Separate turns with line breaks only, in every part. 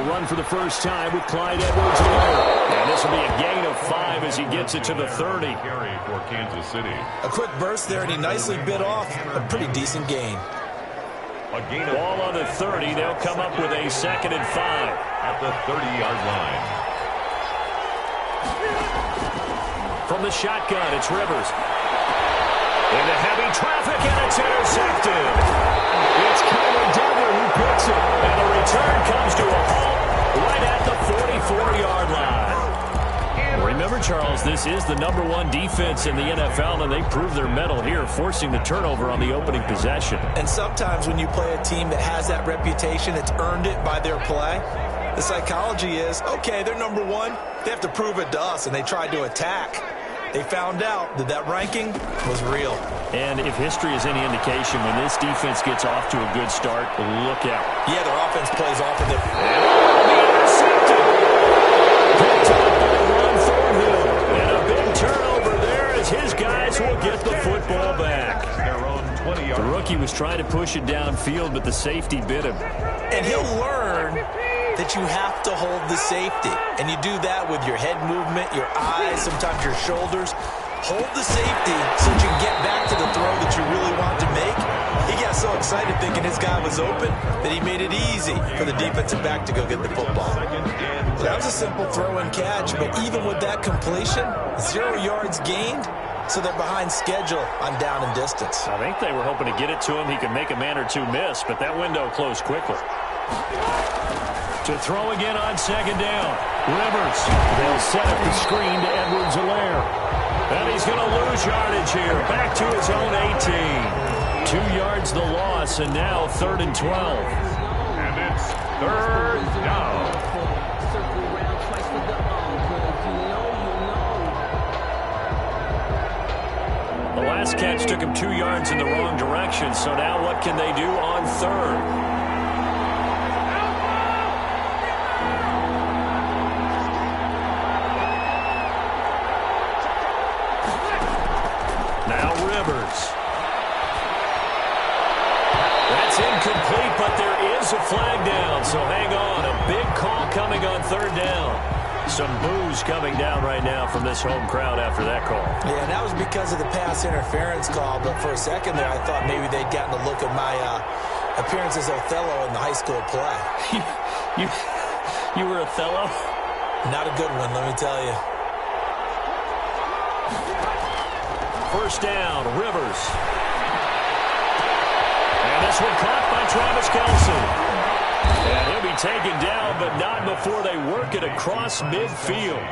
He'll run for the first time with Clyde Edwards-Helaire. And this will be a gain of 5 as he gets it to the 30.
Carry for Kansas City.
A quick burst there, and he nicely bit off a pretty decent gain.
A gain of
ball on the 30. They'll come up with a 2nd and 5.
At the 30-yard line.
From the shotgun, it's Rivers. Into heavy traffic, and it's intercepted. It's Kyler Duggar who picks it. And the return comes to a halt right at the 44-yard line. Remember, Charles, this is the #1 defense in the NFL, and they proved their mettle here, forcing the turnover on the opening possession.
And sometimes when you play a team that has that reputation, it's earned it by their play. The psychology is, okay, they're #1. They have to prove it to us, and they tried to attack. They found out that that ranking was real.
And if history is any indication, when this defense gets off to a good start, look out.
Yeah, their offense plays off of it.
Intercepted. Picked up by Ron Thornhill. And a big turnover there as his guys will get the football back. The rookie was trying to push it downfield, but the safety bit him.
And he'll learn that you have to hold the safety. And you do that with your head movement, your eyes, sometimes your shoulders. Hold the safety so that you can get back to the throw that you really want to make. He got so excited thinking his guy was open that he made it easy for the defensive back to go get the football. Well, that was a simple throw and catch, but even with that completion, 0 yards gained, so they're behind schedule on down and distance.
I think they were hoping to get it to him. He could make a man or two miss, but that window closed quickly. To throw again on 2nd down. Rivers. They'll set up the screen to Edwards-Helaire. And he's going to lose yardage here. Back to his own 18. 2 yards the loss, and now 3rd and 12.
And it's 3rd down.
The last catch took him 2 yards in the wrong direction, so now what can they do on 3rd? That's incomplete, but there is a flag down, so hang on. A big call coming on 3rd down. Some boos coming down right now from this home crowd after that call.
Yeah, and that was because of the pass interference call, but for a second there I thought maybe they'd gotten a look at my appearance as Othello in the high school play.
You were Othello?
Not a good one, let me tell you.
1st down, Rivers. And this one caught by Travis Kelce. And he'll be taken down, but not before they work it across midfield.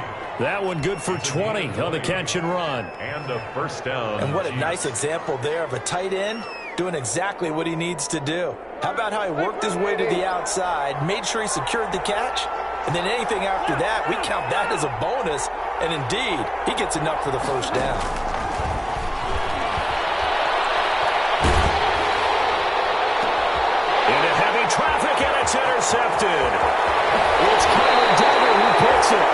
That one good for 20 on the catch and run.
And a 1st down.
And what a nice example there of a tight end doing exactly what he needs to do. How about how he worked his way to the outside, made sure he secured the catch, and then anything after that, we count that as a bonus. And indeed, he gets enough for the 1st down.
Traffic, and it's intercepted. It's Kyler Duggar who picks it.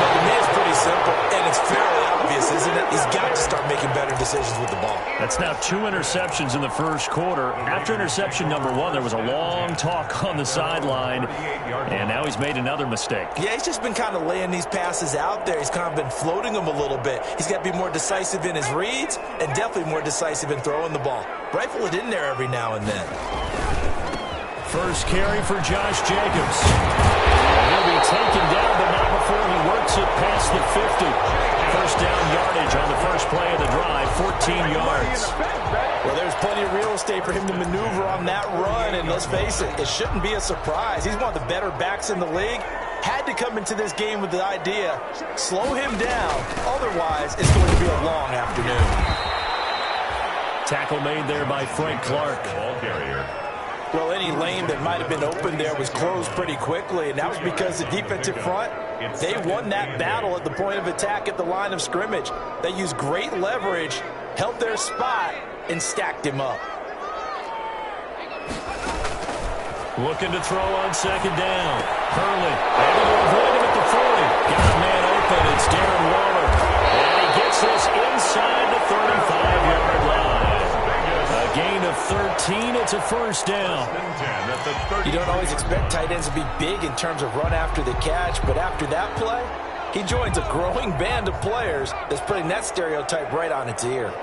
But the man's pretty simple, and it's fairly obvious, isn't it? He's got to start making better decisions with the ball.
That's now 2 interceptions in the 1st quarter. After interception number 1, there was a long talk on the sideline, and now he's made another mistake.
Yeah, he's just been kind of laying these passes out there. He's kind of been floating them a little bit. He's got to be more decisive in his reads and definitely more decisive in throwing the ball. Rifle it in there every now and then.
First carry for Josh Jacobs. He'll be taken down, but not before he works it past the 50. 1st down yardage on the first play of the drive, 14 yards.
Well, there's plenty of real estate for him to maneuver on that run, and let's face it, it shouldn't be a surprise. He's one of the better backs in the league. Had to come into this game with the idea, slow him down, otherwise it's going to be a long afternoon.
Tackle made there by Frank Clark.
Ball carrier.
Well, any lane that might have been open there was closed pretty quickly, and that was because the defensive front, they won that battle at the point of attack at the line of scrimmage. They used great leverage, held their spot, and stacked him up.
Looking to throw on 2nd down. Hurley able to avoid him at the 40. Got a man open. It's Darren Waller. And he gets this inside the 35-yard line. A gain of 13. It's It's a first down.
You don't always expect tight ends to be big in terms of run after the catch, but after that play, he joins a growing band of players that's putting that stereotype right on its ear.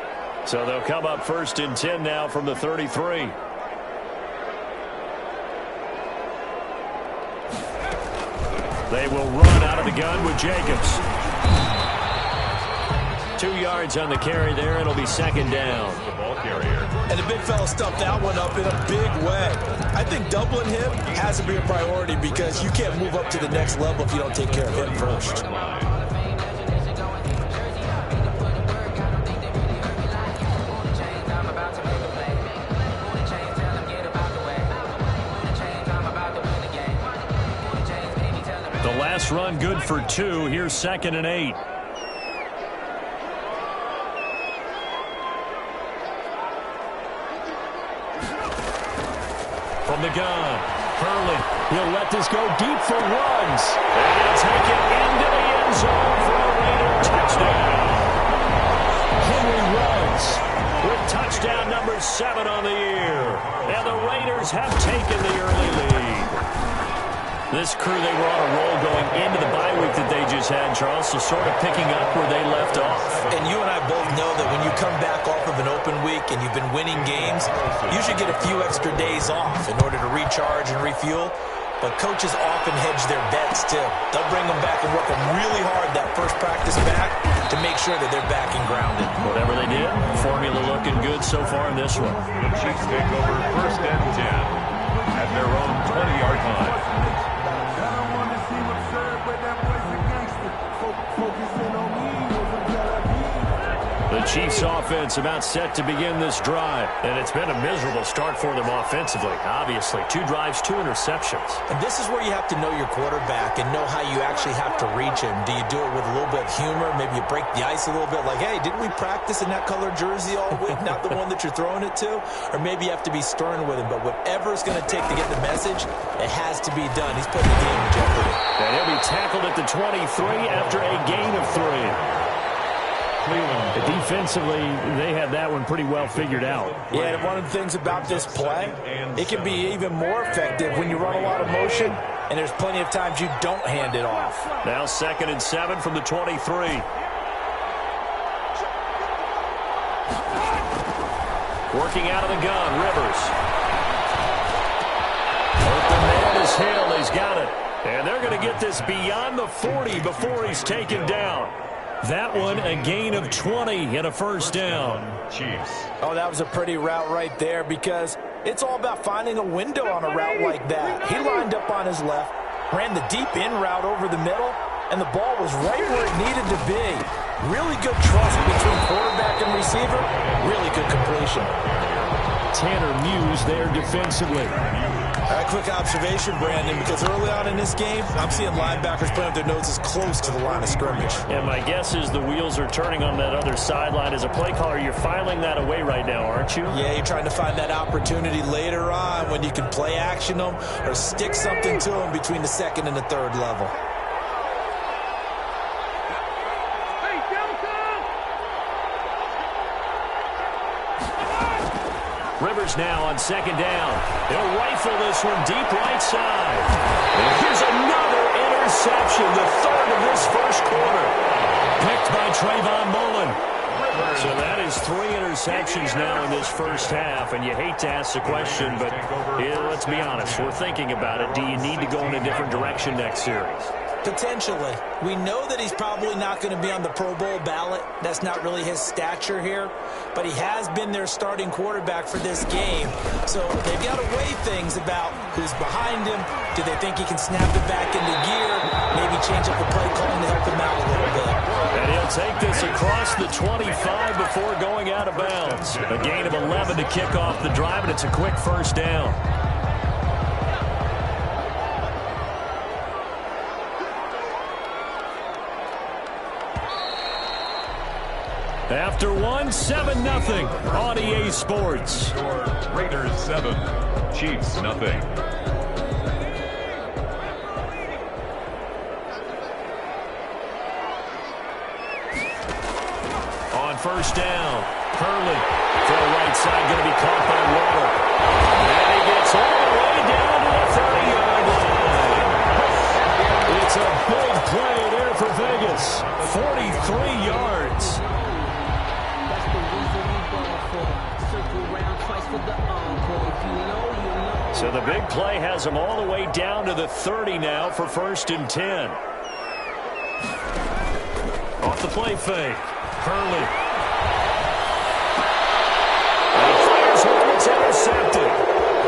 So they'll come up 1st and 10 now from the 33. They will run out of the gun with Jacobs. 2 yards on the carry there. It'll be 2nd down.
The ball carrier.
And the big fella stuffed that one up in a big way. I think doubling him has to be a priority because you can't move up to the next level if you don't take care of him first.
The last run good for 2. Here's 2nd and 8. From the gun, Hurley. He'll let this go deep for runs. And he'll take it into the end zone for a Raider touchdown. Henry runs with touchdown number 7 on the year. And the Raiders have taken the early lead. This crew, they were on a roll going into the bye week that they just had, Charles, so sort of picking up where they left off.
And you and I both know that when you come back off of an open week and you've been winning games, you should get a few extra days off in order to recharge and refuel. But coaches often hedge their bets, too. They'll bring them back and work them really hard that first practice back to make sure that they're back and grounded.
Whatever they did, formula looking good so far in this one.
The Chiefs take over 1st and 10 at their own 20-yard line.
The Chiefs offense about set to begin this drive, and it's been a miserable start for them offensively. Obviously, 2 drives, 2 interceptions.
And this is where you have to know your quarterback and know how you actually have to reach him. Do you do it with a little bit of humor? Maybe you break the ice a little bit like, hey, didn't we practice in that colored jersey all week, not the one that you're throwing it to? Or maybe you have to be stern with him. But whatever it's going to take to get the message, it has to be done. He's putting the game in jeopardy.
And he'll be tackled at the 23 after a gain of 3. Defensively, they had that one pretty well figured out.
Yeah, and one of the things about this play, it can be even more effective when you run a lot of motion, and there's plenty of times you don't hand it off.
Now 2nd and 7 from the 23. Working out of the gun, Rivers. Open man is Hill. He's got it. And they're going to get this beyond the 40 before he's taken down. That one, a gain of 20 and a first down.
Chiefs.
Oh, that was a pretty route right there because it's all about finding a window on a route like that. He lined up on his left, ran the deep in route over the middle, and the ball was right where it needed to be. Really good trust between quarterback and receiver. Really good completion.
Tanner Muse there defensively.
All right, quick observation, Brandon, because early on in this game, I'm seeing linebackers playing with their noses close to the line of scrimmage.
And my guess is the wheels are turning on that other sideline. As a play caller, you're filing that away right now, aren't you?
Yeah, you're trying to find that opportunity later on when you can play action them or stick something to them between the 2nd and the 3rd level.
Rivers now on 2nd down. He'll rifle this one deep right side. And here's another interception, the 3rd of this first quarter. Picked by Trayvon Mullen. So that is 3 interceptions now in this first half. And you hate to ask the question, but let's be honest. We're thinking about it. Do you need to go in a different direction next series?
Potentially. We know that he's probably not going to be on the Pro Bowl ballot. That's not really his stature here. But he has been their starting quarterback for this game. So they've got to weigh things about who's behind him. Do they think he can snap it back into gear? Maybe change up the play calling to help him out a little bit.
And he'll take this across the 25 before going out of bounds. A gain of 11 to kick off the drive, and it's a quick first down. After 7-0 on EA Sports.
Raiders 7, Chiefs nothing.
On first down, Hurley. Throw right side, going to be caught by Waddle. It's all the way down to the 30-yard line. It's a big play there for Vegas. 43 yards. So the big play has them all the way down to the 30 now for 1st and 10. Off the play fake. Hurley. And he fires one. It's intercepted.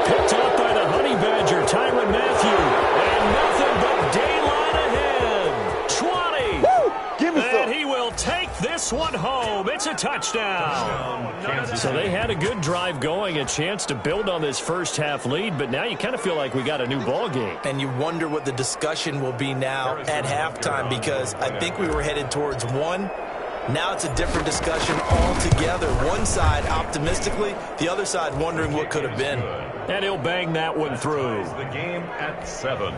Picked up by the Honey Badger, Tyrann Mathieu. And nothing but daylight ahead. 20.
Woo! Give me some.
And he will take this one home. It's a touchdown. So they had a good drive going, a chance to build on this first half lead, but now you kind of feel like we got a new ball game.
And you wonder what the discussion will be now at halftime, because I think we were headed towards one. Now it's a different discussion altogether. One side optimistically, the other side wondering what could have been.
And he'll bang that one through.
The game at 7.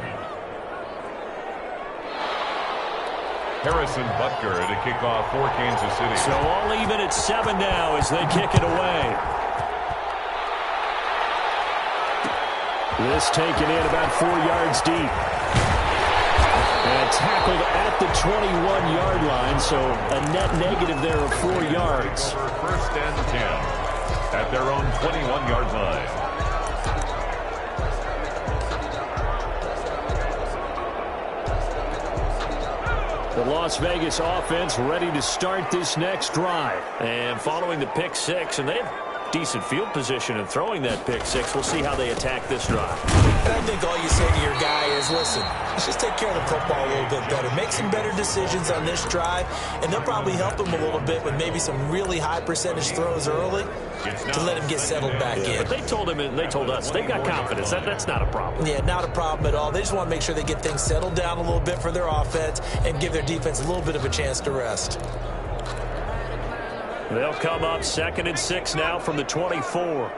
Harrison Butker to kick off for Kansas City.
So all even at 7 now as they kick it away. This taken in about 4 yards deep. And tackled at the 21-yard line, so a net negative there of 4 yards.
1st and 10 at their own 21-yard line.
The Las Vegas offense ready to start this next drive. And following the pick six, and they have decent field position in throwing that pick six. We'll see how they attack this drive.
And I think all you say to your guy is, listen, let's just take care of the football a little bit better. Make some better decisions on this drive, and they'll probably help him a little bit with maybe some really high percentage throws early to let him get settled back in.
But they told him and they told us they've got confidence. That's not a problem.
Yeah, not a problem at all. They just want to make sure they get things settled down a little bit for their offense and give their defense a little bit of a chance to rest.
They'll come up 2nd and 6 now from the 24.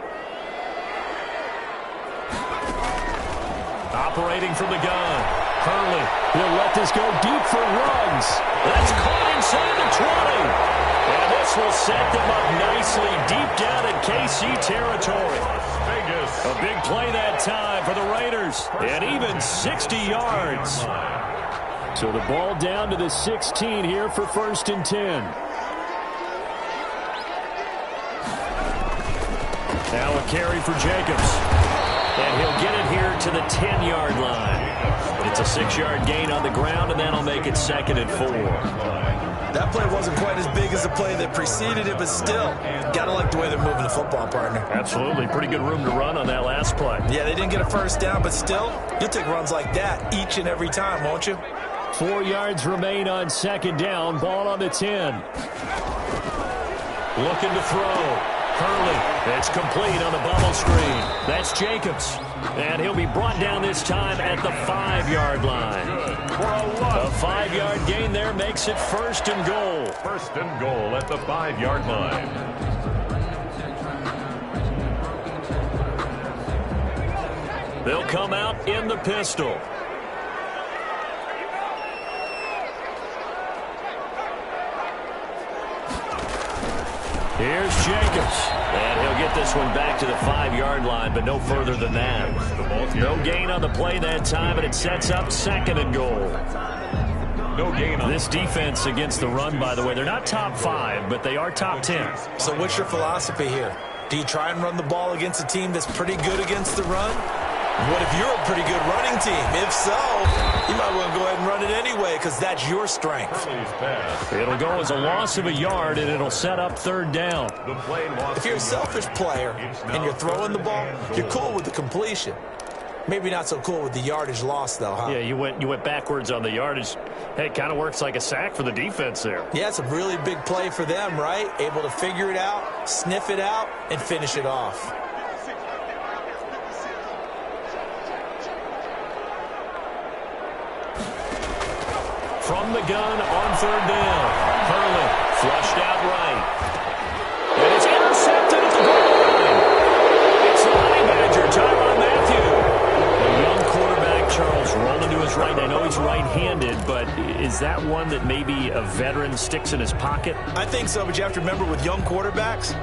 Operating from the gun. Hurley. He'll let this go deep for Ruggs. That's caught inside the 20. And this will set them up nicely deep down in KC territory.
Vegas.
A big play that time for the Raiders. And even 60 yards. So the ball down to the 16 here for 1st and 10. Now a carry for Jacobs. And he'll get it here to the 10-yard line. It's a 6-yard gain on the ground, and that'll make it 2nd and 4.
That play wasn't quite as big as the play that preceded it, but still, got to like the way they're moving the football, partner.
Absolutely. Pretty good room to run on that last play.
Yeah, they didn't get a first down, but still, you'll take runs like that each and every time, won't you?
4 yards remain on 2nd down. Ball on the 10. Looking to throw. Hurley. It's complete on the bubble screen. That's Jacobs. And he'll be brought down this time at the 5-yard line. A 5-yard gain there makes it 1st and goal.
1st and goal at the 5-yard line.
They'll come out in the pistol. Here's Jacobs. And he'll get this one back to the 5-yard line, but no further than that. No gain on the play that time, and it sets up 2nd and goal.
No gain on
this defense against the run, by the way. They're not top 5, but they are top 10.
So what's your philosophy here? Do you try and run the ball against a team that's pretty good against the run? What if you're a pretty good running team? If so, you might want to go ahead and run it anyway because that's your strength.
It'll go as a loss of a yard, and it'll set up 3rd down.
If you're a selfish player and you're throwing the ball, you're cool with the completion. Maybe not so cool with the yardage loss, though, huh?
Yeah, you went backwards on the yardage. Hey, it kind of works like a sack for the defense there.
Yeah, it's a really big play for them, right? Able to figure it out, sniff it out, and finish it off.
From the gun on 3rd down. Hurley flushed out right. And it's intercepted at the goal line. It's the Honey Badger, Tyrann Mathieu. The young quarterback, Charles, rolling to his right. I know he's right-handed, but is that one that maybe a veteran sticks in his pocket?
I think so, but you have to remember with young quarterbacks,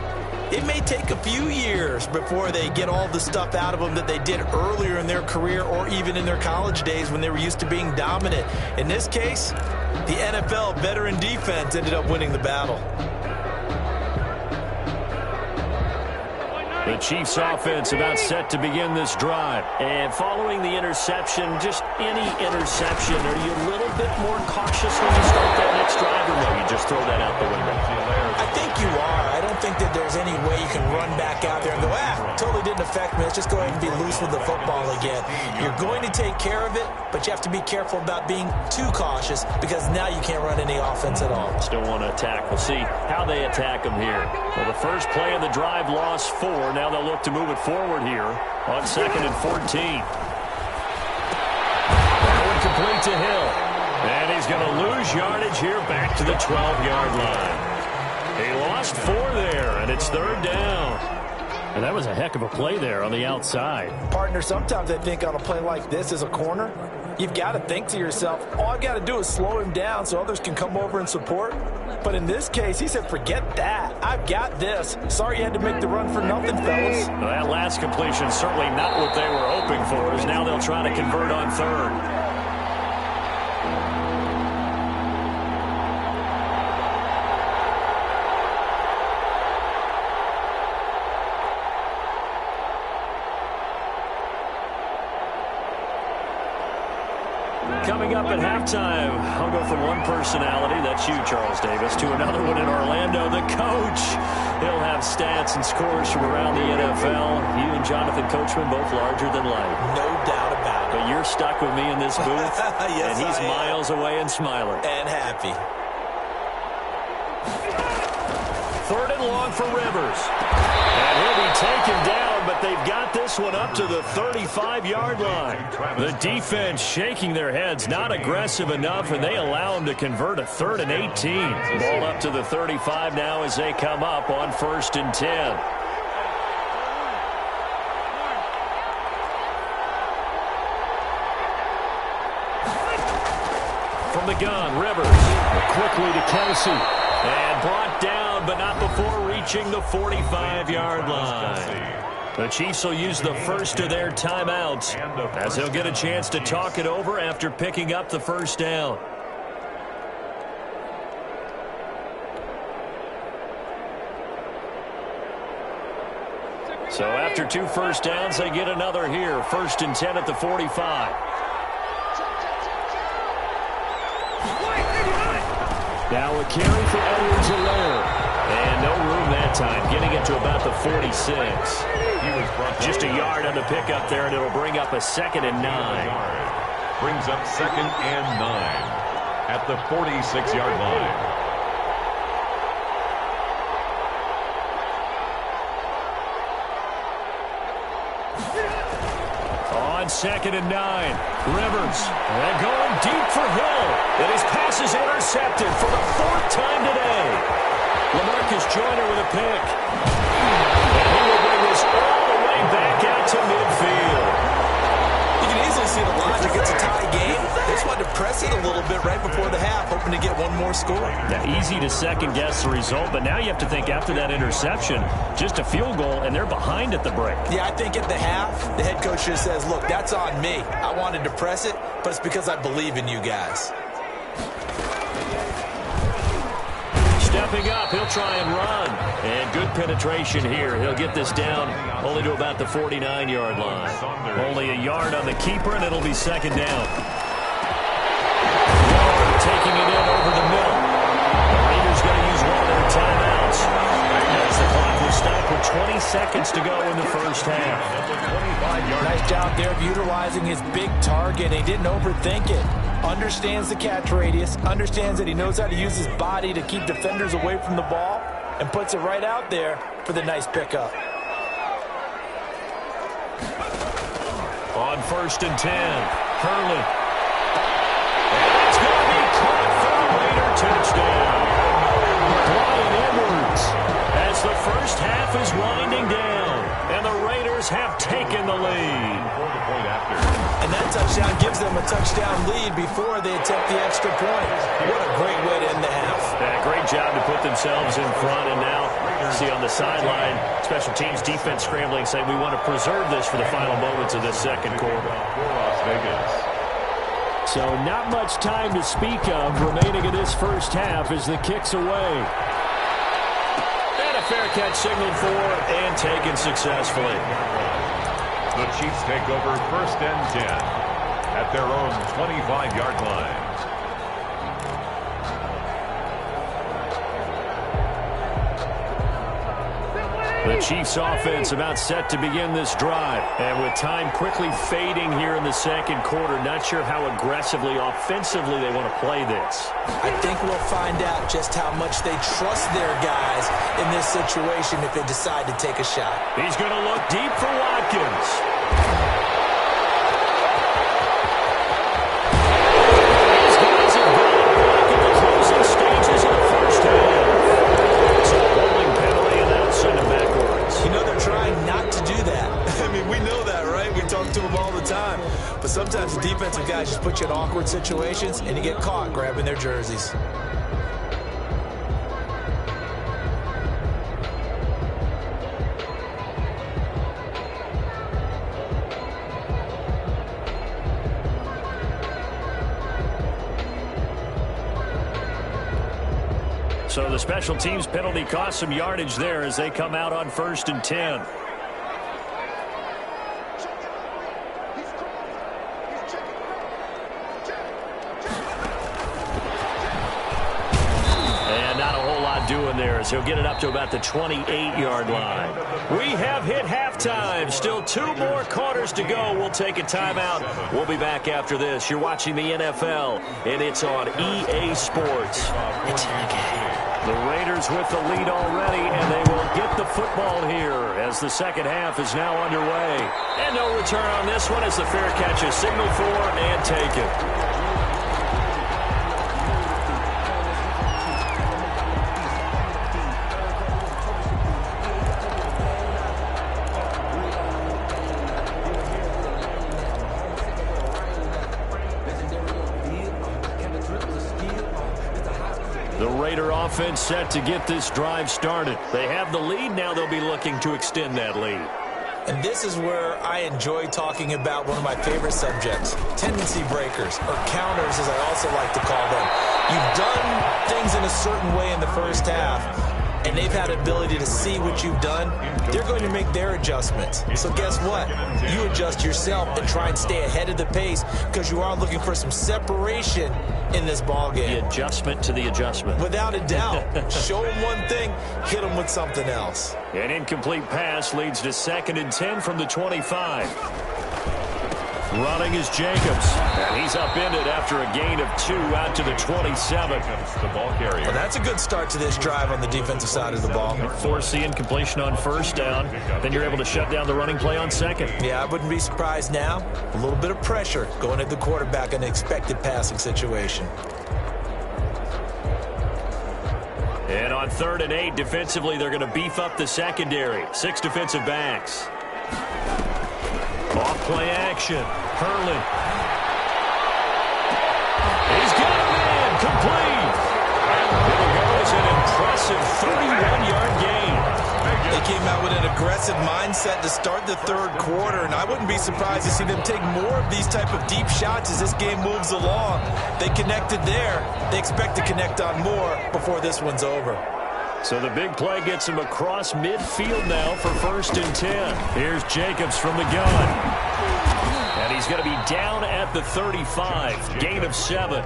it may take a few years before they get all the stuff out of them that they did earlier in their career or even in their college days when they were used to being dominant. In this case, the NFL veteran defense ended up winning the battle.
The Chiefs offense about set to begin this drive. And following the interception, just any interception, are you a little bit more cautious when you start that next drive, or no, you just throw that out the window?
I think you are. I don't think that there's any way you can run back out there and go, totally didn't affect me. Let's just go ahead and be loose with the football again. You're going to take care of it, but you have to be careful about being too cautious because now you can't run any offense at all.
Still want to attack. We'll see how they attack them here. Well, the first play of the drive lost 4. Now they'll look to move it forward here on 2nd and 14. That one complete to Hill. And he's going to lose yardage here back to the 12-yard line. He lost 4 there, and it's 3rd down. And that was a heck of a play there on the outside.
Partner, sometimes I think on a play like this as a corner, you've got to think to yourself, all I've got to do is slow him down so others can come over and support. But in this case, he said, forget that. I've got this. Sorry you had to make the run for nothing, fellas.
Well, that last completion certainly not what they were hoping for, as now they'll try to convert on 3rd. Coming up at halftime, I'll go from one personality, that's you, Charles Davis, to another one in Orlando, the coach. He'll have stats and scores from around the NFL. You and Jonathan Coachman both larger than life.
No doubt about it.
But you're stuck with me in this booth,
yes,
and he's miles away and smiling.
And happy.
3rd and long for Rivers. And he'll be taken down, but they've got this one up to the 35-yard line. The defense shaking their heads, not aggressive enough, and they allow him to convert a 3rd and 18. Ball up to the 35 now as they come up on 1st and 10. From the gun, Rivers quickly to Kelsey. And brought down, but not before reaching the 45-yard line. The Chiefs will use the first of their timeouts as they'll get a chance to talk it over after picking up the 1st down. So after 2 first downs, they get another here. 1st and 10 at the 45. Now a carry for Edwards-Helaire. And no room that time, getting it to about the 46. Just a yard on the pickup there, and it'll bring up a 2nd and 9.
Brings up 2nd and 9 at the 46-yard line.
On 2nd and 9, Rivers, and going deep for Hill. And his pass is intercepted for the 4th time today. LaMarcus Joyner with a pick. And he will bring this all the way back out to midfield.
You can easily see the logic. It's a tie game. They just wanted to press it a little bit right before the half, hoping to get one more score.
Now, easy to second-guess the result, but now you have to think after that interception, just a field goal, and they're behind at the break.
Yeah, I think at the half, the head coach just says, look, that's on me. I wanted to press it, but it's because I believe in you guys.
Stepping up, he'll try and run. And good penetration here. He'll get this down only to about the 49-yard line. Only a yard on the keeper, and it'll be 2nd down. Taking it in over the middle. The Raiders going to use one of their timeouts as the clock will stop with 20 seconds to go in the 1st half.
Nice job there of utilizing his big target. He didn't overthink it. Understands the catch radius, understands that he knows how to use his body to keep defenders away from the ball, and puts it right out there for the nice pickup.
On 1st and 10, Hurley. And it's going to be caught for a Raider touchdown. Brian Edwards, as the 1st half is winding down, and the Raiders have taken the lead.
And that touchdown gives them a touchdown lead before they attempt the extra point. What a great way to end the half.
Yeah, great job to put themselves in front, and now see on the sideline, special teams defense scrambling, saying we want to preserve this for the final moments of this second quarter.
Las Vegas.
So not much time to speak of remaining in this first half as the kick's away.
And a fair catch signaled for and taken successfully.
The Chiefs take over 1st and 10 at their own 25-yard line.
The Chiefs offense about set to begin this drive. And with time quickly fading here in the second quarter, not sure how aggressively, offensively they want to play this.
I think we'll find out just how much they trust their guys in this situation if they decide to take a shot.
He's going to look deep for Watkins. These guys have gone back in the closing stages of the first half. It's a holding penalty, and that'll send him backwards.
You know, they're trying not to do that. I mean, we know that, right? We talk to them all the time. But sometimes the defensive guys just put you in awkward situations, and you get caught grabbing their jerseys.
So the special teams penalty cost some yardage there as they come out on 1st and 10. And not a whole lot doing there as he'll get it up to about the 28-yard line. We have hit halftime. Still 2 more quarters to go. We'll take a timeout. We'll be back after this. You're watching the NFL, and it's on EA Sports. It's in the game. The Raiders with the lead already, and they will get the football here as the second half is now underway. And no return on this one as the fair catch is signaled for and taken. The Raider offense set to get this drive started. They have the lead. Now they'll be looking to extend that lead.
And this is where I enjoy talking about one of my favorite subjects, tendency breakers, or counters as I also like to call them. You've done things in a certain way in the first half, and they've had ability to see what you've done. They're going to make their adjustments. So guess what? You adjust yourself and try and stay ahead of the pace because you are looking for some separation in this ball game.
The adjustment to the adjustment.
Without a doubt. Show them one thing, hit them with something else.
An incomplete pass leads to 2nd and 10 from the 25. Running is Jacobs, and he's upended after a gain of 2 out to the 27.
The ball carrier.
Well, that's a good start to this drive on the defensive side of the ball.
Force the incompletion on 1st down. Then you're able to shut down the running play on 2nd.
Yeah, I wouldn't be surprised now. A little bit of pressure going at the quarterback in an expected passing situation.
And on 3rd and 8, defensively, they're going to beef up the secondary. 6 defensive backs. Off play action. Hurley. He's got him in. Complete. There goes an impressive 31-yard gain.
They came out with an aggressive mindset to start the third quarter, and I wouldn't be surprised to see them take more of these type of deep shots as this game moves along. They connected there. They expect to connect on more before this one's over.
So the big play gets him across midfield now for 1st and 10. Here's Jacobs from the gun. And he's going to be down at the 35. Gain of 7.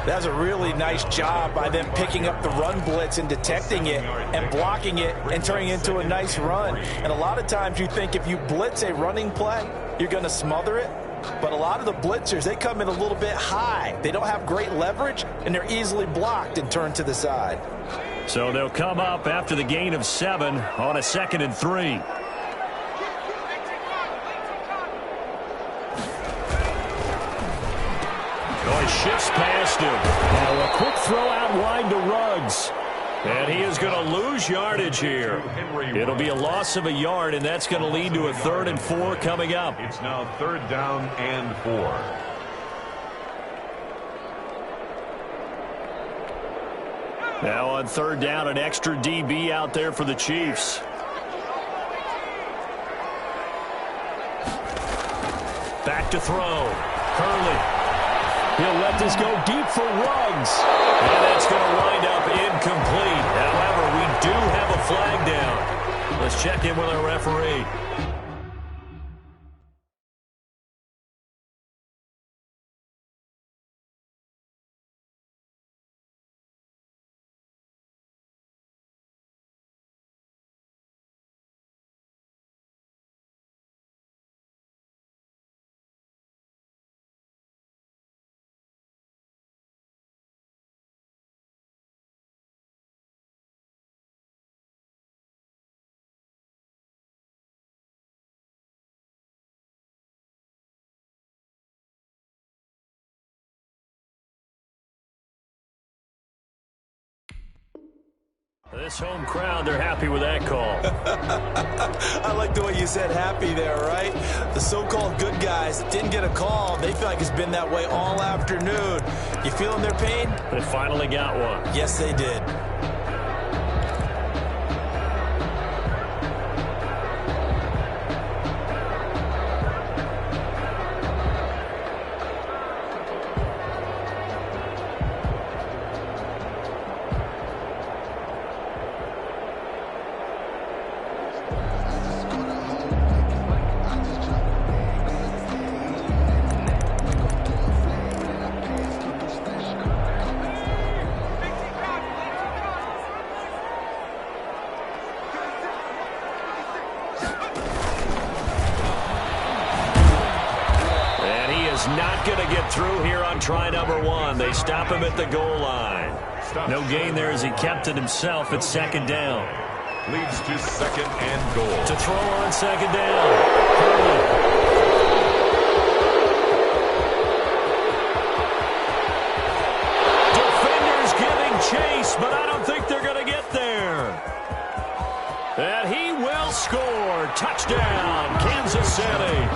That's a really nice job by them picking up the run blitz and detecting it and blocking it and turning it into a nice run. And a lot of times you think if you blitz a running play, you're going to smother it. But a lot of the blitzers, they come in a little bit high. They don't have great leverage, and they're easily blocked and turned to the side.
So they'll come up after the gain of 7 on a 2nd and 3. Oh, he shifts past him. Now a quick throw out wide to Ruggs. And he is going to lose yardage here. It'll be a loss of a yard, and that's going to lead to a 3rd and 4 coming up.
It's now 3rd down and 4.
Now on third down, an extra DB out there for the Chiefs. Back to throw. Hurley. He'll let this go deep for Ruggs. And that's going to wind up incomplete. However, we do have a flag down. Let's check in with our referee. This home crowd, they're happy with that call.
I like the way you said happy there, right? The so-called good guys didn't get a call. They feel like it's been that way all afternoon. You feeling their pain?
They finally got one.
Yes, they did.
Not going to get through here on try number one. They stop him at the goal line. No gain there as he kept it himself at second down.
Leads to second and goal.
To throw on second down. Hurley. Defenders giving chase, but I don't think they're going to get there. And he will score. Touchdown, Kansas City.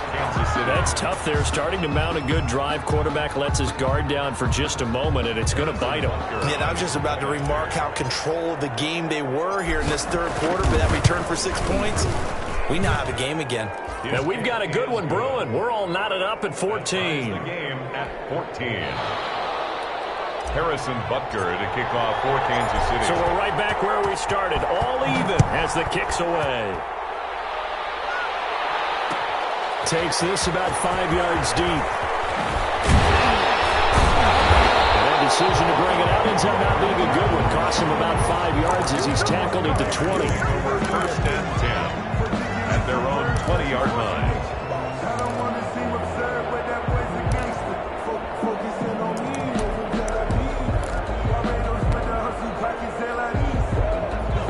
That's tough there, starting to mount a good drive. Quarterback lets his guard down for just a moment, and it's going to bite him.
Yeah, I was just about to remark how control of the game they were here in this third quarter, but that return for 6 points, we now have a game again.
And we've got a good one brewing. We're all knotted up at 14.
The game at 14. Harrison Butker to kick off for Kansas City.
So we're right back where we started, all even as the kick's away. Takes this about 5 yards deep. And a decision to bring it out ends up not being a good one. Costs him about 5 yards as he's tackled at the 20.
First and 10 at their own 20-yard line.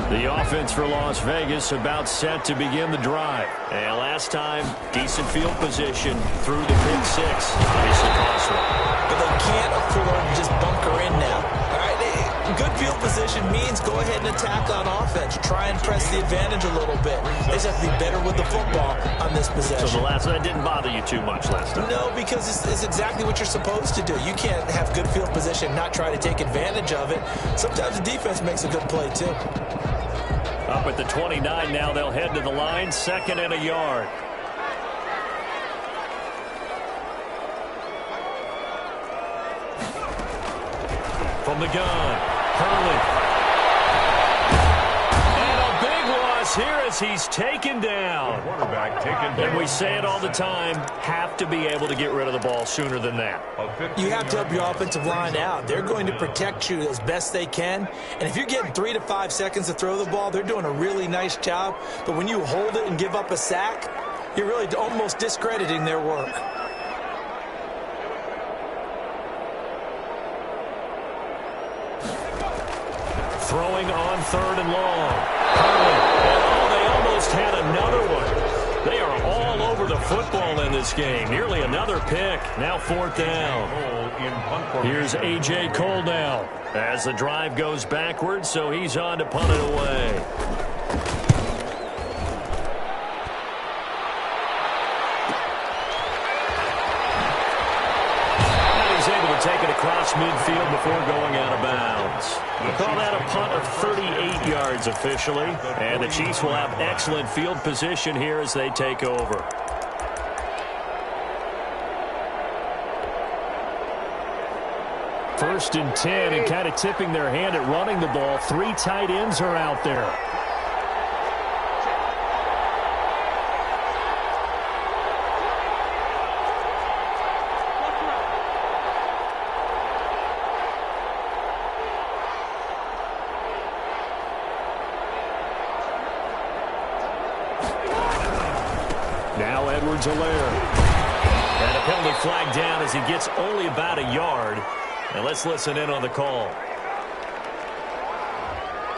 The offense for Las Vegas about set to begin the drive. And last time, decent field position through the pick six. Obviously costly.
But they can't afford to just bunker in now. All right, good field position means go ahead and attack on offense. Try and press the advantage a little bit. They just have to be better with the football on this possession.
So that didn't bother you too much last time?
No, because it's exactly what you're supposed to do. You can't have good field position and not try to take advantage of it. Sometimes the defense makes a good play, too.
Up at the 29 now, they'll head to the line, 2nd and a yard. From the gun, Hurley. And a big loss here as he's taken down.
Quarterback taken down.
And we say it all the time, have to be able to get rid of the ball sooner than that.
You have to help your offensive line out. They're going to protect you as best they can. And if you're getting 3 to 5 seconds to throw the ball, they're doing a really nice job. But when you hold it and give up a sack, you're really almost discrediting their work.
Throwing on 3rd and long. Oh, they almost had another one. They are all over the football in this game. Nearly another pick. Now 4th down. Here's A.J. Cole now as the drive goes backwards, so he's on to punt it away. Now he's able to take it across midfield before going out of bounds. pass. We'll call that a punt of 38 yards officially. And the Chiefs will have excellent field position here as they take over. First and 10, and kind of tipping their hand at running the ball. 3 tight ends are out there. Now Edwards-Helaire. And a penalty flag down as he gets only about a yard. And let's listen in on the call.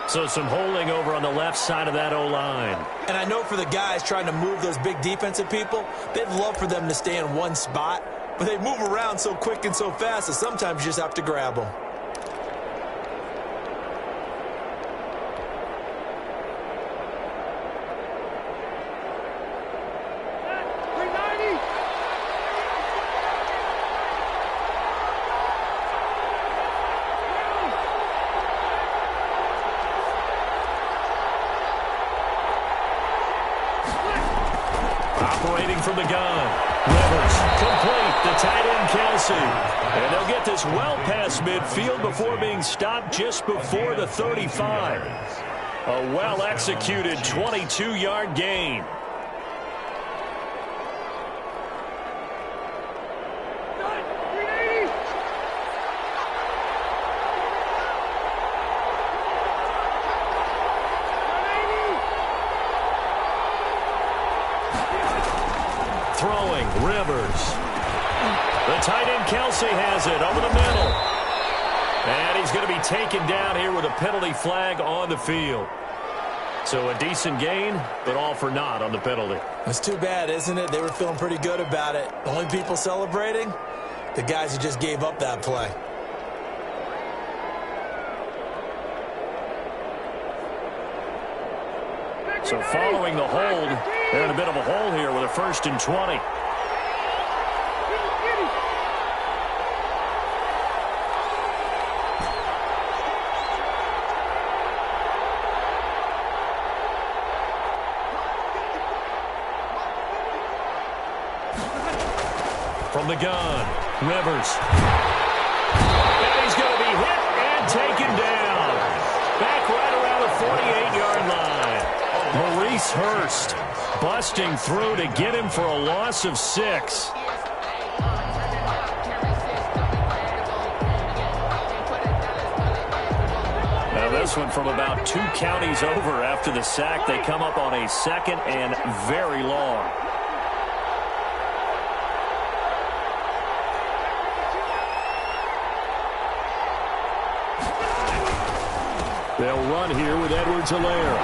So some holding over on the left side of that O-line.
And I know for the guys trying to move those big defensive people, they'd love for them to stay in one spot. But they move around so quick and so fast that sometimes you just have to grab them.
Operating from the gun. Rivers, complete. The tight end, Kelsey. And they'll get this well past midfield before being stopped just before the 35. A well-executed 22-yard gain. Throwing, Rivers. The tight end, Kelsey, has it over the middle. And he's going to be taken down here with a penalty flag on the field. So a decent gain, but all for naught on the penalty.
That's too bad, isn't it? They were feeling pretty good about it. The only people celebrating? The guys who just gave up that play.
So following the hold, they're in a bit of a hole here with a 1st and 20. From the gun, Rivers. And he's going to be hit and taken down. Back right around the 48-yard line. Maurice Hurst busting through to get him for a loss of 6. Now this one from about 2 counties over after the sack. They come up on a 2nd and very long. They'll run here with Edwards-Helaire.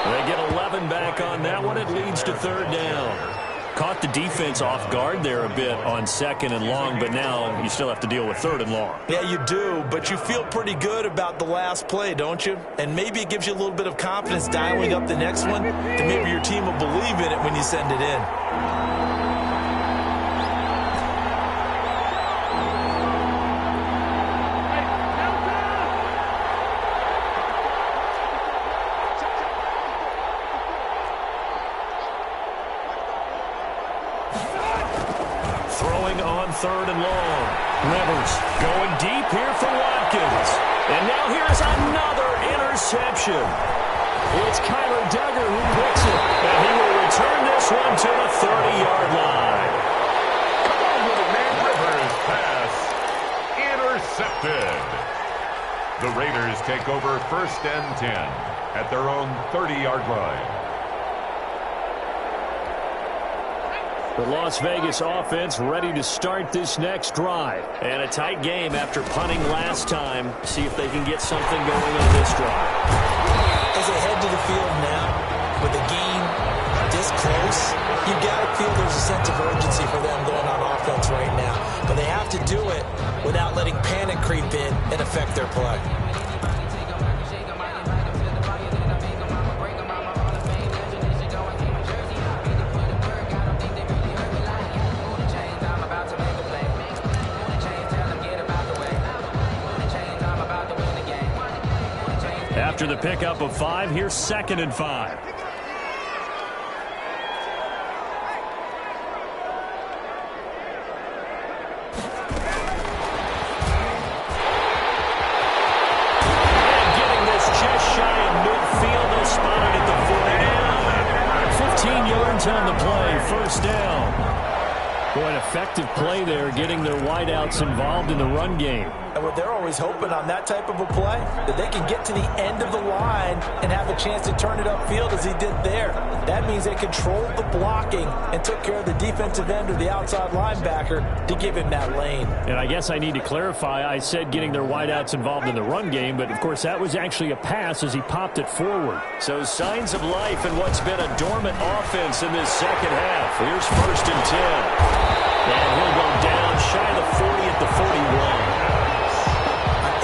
They get 11 back on that one. It leads to 3rd down. Caught the defense off guard there a bit on 2nd and long, but now you still have to deal with 3rd and long.
Yeah, you do, but you feel pretty good about the last play, don't you? And maybe it gives you a little bit of confidence dialing up the next one, and maybe your team will believe in it when you send it in.
Throwing on 3rd and long. Rivers going deep here for Watkins. And now here's another interception. It's Kyler Duggar who picks it. And he will return this one to the 30-yard line.
Come on with it, man. Rivers pass intercepted. The Raiders take over 1st and 10 at their own 30-yard line.
The Las Vegas offense ready to start this next drive. And a tight game after punting last time. See if they can get something going on this drive.
As they head to the field now, with the game this close, you've got to feel there's a sense of urgency for them going on offense right now. But they have to do it without letting panic creep in and affect their play.
After the pickup of 5, here's 2nd and 5. And getting this just shy of midfield, they'll spot it at the 40 now. 15 yards on the play, 1st down. Boy, an effective play there, getting their wideouts involved in the run game.
And what they're always hoping on that type of a play, that they can get to the end of the line and have a chance to turn it upfield as he did there. That means they controlled the blocking and took care of the defensive end or the outside linebacker to give him that lane.
And I guess I need to clarify, I said getting their wideouts involved in the run game, but of course that was actually a pass as he popped it forward. So signs of life in what's been a dormant offense in this second half. Here's 1st and 10. And he'll go down shy of the 40 at the 41.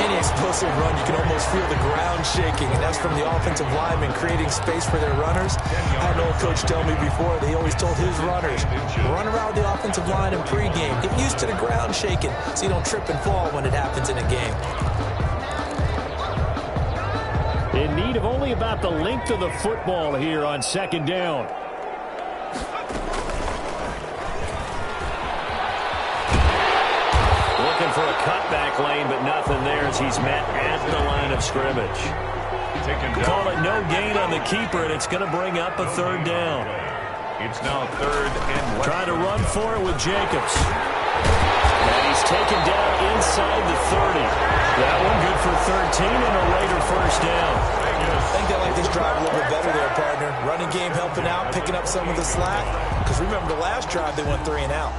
Any explosive run, you can almost feel the ground shaking, and that's from the offensive linemen creating space for their runners. I had an old coach tell me before, they always told his runners, run around the offensive line in pregame. Get used to the ground shaking so you don't trip and fall when it happens in a game.
In need of only about the length of the football here on 2nd down. Looking for a cutback lane, but nothing there as he's met at the line of scrimmage. Call it no gain on the keeper, and it's going to bring up a 3rd down.
It's now 3rd and
Try to run for it with Jacobs. And he's taken down inside the 30. That one good for 13 and a Raider 1st down.
I think they like this drive a little bit better there, partner. Running game helping out, picking up some of the slack. Because remember the last drive, they went 3 and out.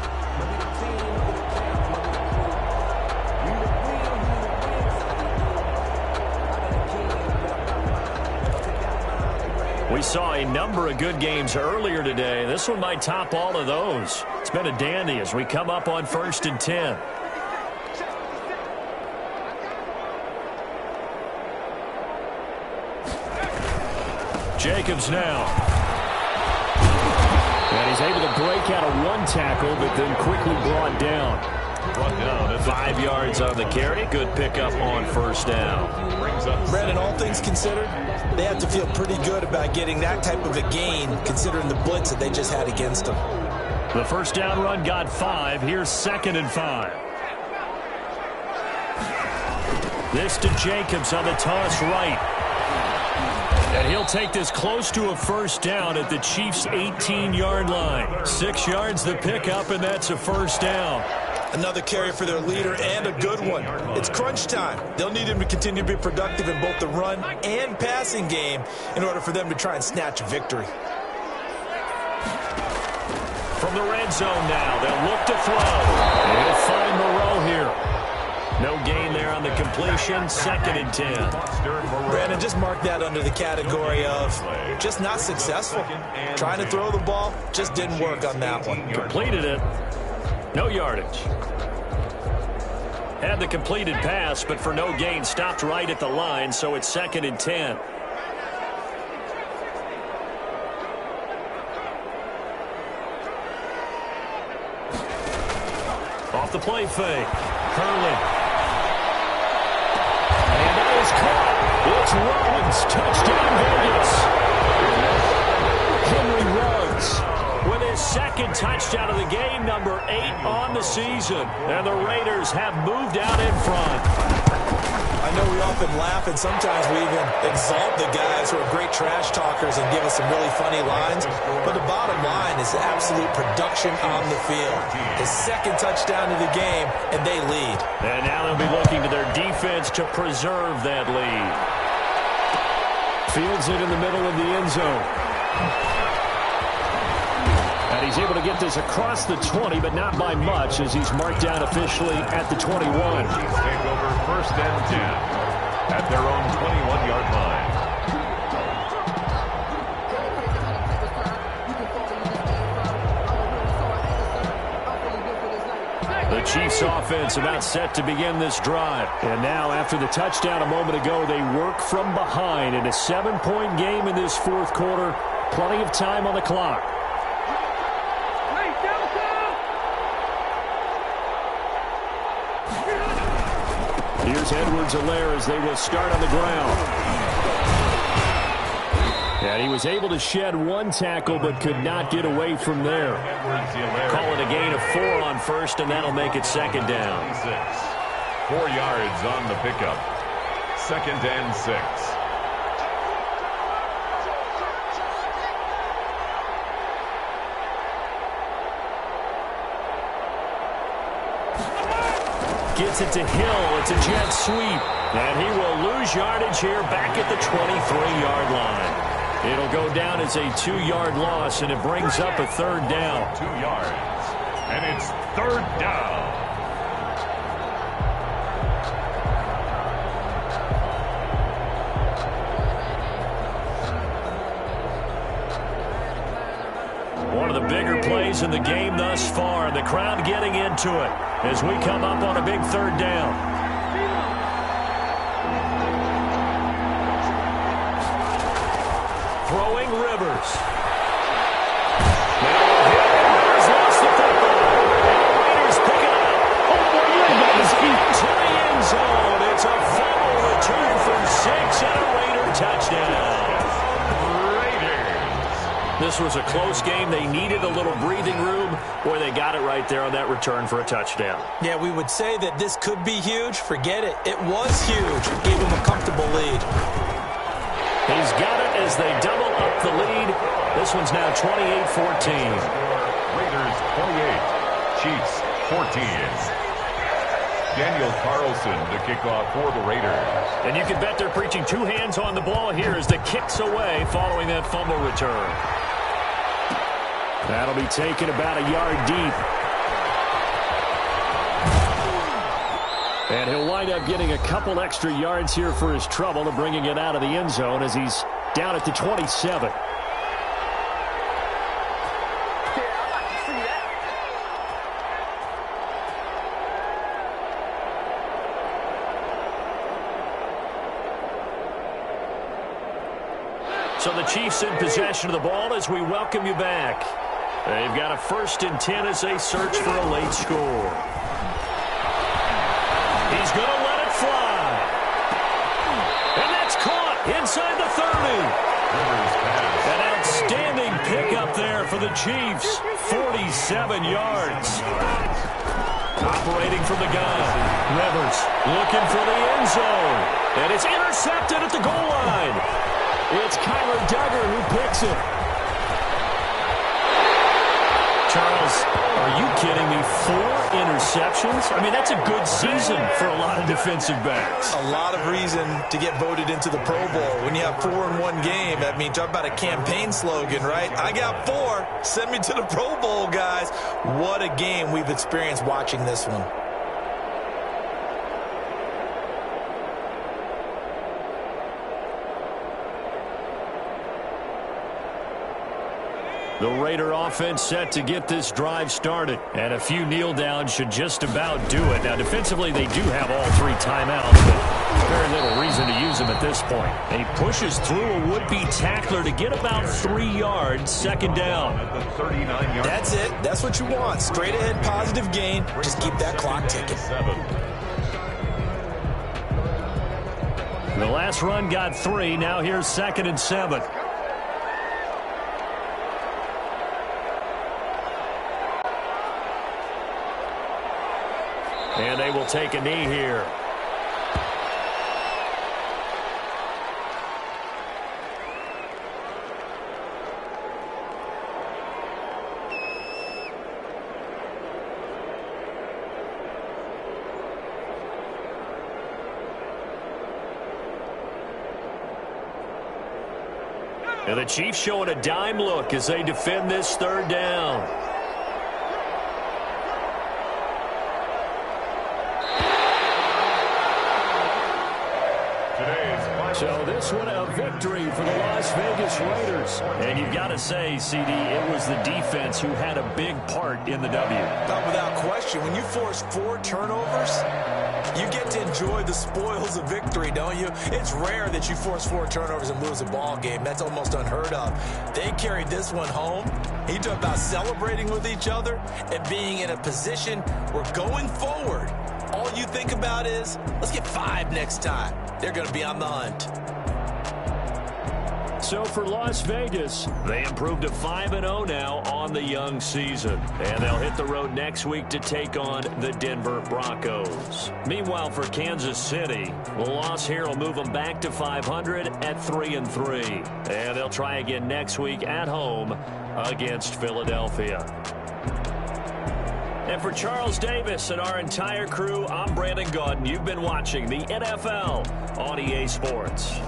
We saw a number of good games earlier today. This one might top all of those. It's been a dandy as we come up on 1st and 10. Jacobs now. And he's able to break out of 1 tackle, but then quickly brought down. 5 yards on the carry. Good pickup on 1st down.
Brandon, all things considered, they have to feel pretty good about getting that type of a gain, considering the blitz that they just had against them.
The 1st down run got 5. Here's 2nd and 5. This to Jacobs on the toss right. And he'll take this close to a 1st down at the Chiefs' 18-yard line. 6 yards the pickup, and that's a 1st down.
Another carry for their leader, and a good one. It's crunch time. They'll need him to continue to be productive in both the run and passing game in order for them to try and snatch a victory.
From the red zone now, they'll look to throw. He'll find Moreau here. No gain there on the completion, 2nd and 10.
Brandon, just mark that under the category of just not successful. Trying to throw the ball, just didn't work on that one.
Completed it. No yardage. Had the completed pass, but for no gain, stopped right at the line, so it's 2nd and 10. Off the play fake. Hurley. And that is caught. It's Ruggs. Touchdown Vegas. Henry Ruggs with his 2nd touchdown of the game, number 8 on the season. And the Raiders have moved out in front.
I know we often laugh, and sometimes we even exalt the guys who are great trash talkers and give us some really funny lines. But the bottom line is absolute production on the field. His 2nd touchdown of the game, and they lead.
And now they'll be looking to their defense to preserve that lead. Fields it in the middle of the end zone. And he's able to get this across the 20, but not by much, as he's marked down officially at the 21.
Chiefs take over 1st and 10 at their own 21-yard line.
The Chiefs offense about set to begin this drive. And now after the touchdown a moment ago, they work from behind in a 7-point game in this 4th quarter. Plenty of time on the clock. Here's Edwards-Helaire as they will start on the ground. And he was able to shed one tackle but could not get away from there. Call it a gain of 4 on first, and that'll make it second down.
4 yards on the pickup. 2nd and 6.
Gets it to Hill. It's a jet sweep. And he will lose yardage here back at the 23-yard line. It'll go down as a 2-yard loss, and it brings up a 3rd down.
2 yards. And it's 3rd down.
One of the bigger plays in the game thus far, and the crowd getting into it as we come up on a big 3rd down. Throwing Rivers. Now Rivers lost the football. And the Raiders pick it up. Rivers into the end zone. It's a fumble return for 6 and a Raider touchdown. This was a close game. They needed a little breathing room, where they got it right there on that return for a touchdown.
Yeah, we would say that this could be huge. Forget it. It was huge. Gave them a comfortable lead.
He's got it as they double up the lead. This one's now 28-14.
Raiders 28, Chiefs 14. Daniel Carlson to kick off for the Raiders.
And you can bet they're preaching 2 hands on the ball here as the kick's away following that fumble return. That'll be taken about a yard deep. And he'll wind up getting a couple extra yards here for his trouble and bringing it out of the end zone as he's down at the 27. So the Chiefs in possession of the ball as we welcome you back. They've got a 1st and 10 as they search for a late score. He's going to let it fly. And that's caught inside the 30. An outstanding pickup there for the Chiefs. 47 yards. Operating from the gun. Rivers looking for the end zone. And it's intercepted at the goal line. It's Kyler Duggar who picks it. Charles, are you kidding me? 4 interceptions? I mean, that's a good season for a lot of defensive backs.
A lot of reason to get voted into the Pro Bowl. When you have 4 in one game, I mean, talk about a campaign slogan, right? I got 4. Send me to the Pro Bowl, guys. What a game we've experienced watching this one.
The Raider offense set to get this drive started. And a few kneel downs should just about do it. Now, defensively, they do have all 3 timeouts, but very little reason to use them at this point. And he pushes through a would-be tackler to get about 3 yards, 2nd down.
At the 39-yard.
That's it. That's what you want. Straight ahead, positive gain. Just keep that clock ticking.
The last run got 3. Now here's 2nd and 7. And they will take a knee here. And the Chiefs showing a dime look as they defend this 3rd down. So this one a victory for the Las Vegas Raiders. And you've got to say, CD, it was the defense who had a big part in the W.
Without question, when you force 4 turnovers, you get to enjoy the spoils of victory, don't you? It's rare that you force 4 turnovers and lose a ball game. That's almost unheard of. They carried this one home. He talked about celebrating with each other and being in a position where going forward, all you think about is, let's get 5 next time. They're going to be on the hunt.
So for Las Vegas, they improved to 5-0 now on the young season. And they'll hit the road next week to take on the Denver Broncos. Meanwhile, for Kansas City, the loss here will move them back to 500 at 3-3. And they'll try again next week at home against Philadelphia. And for Charles Davis and our entire crew, I'm Brandon Gaudin. You've been watching the NFL on EA Sports.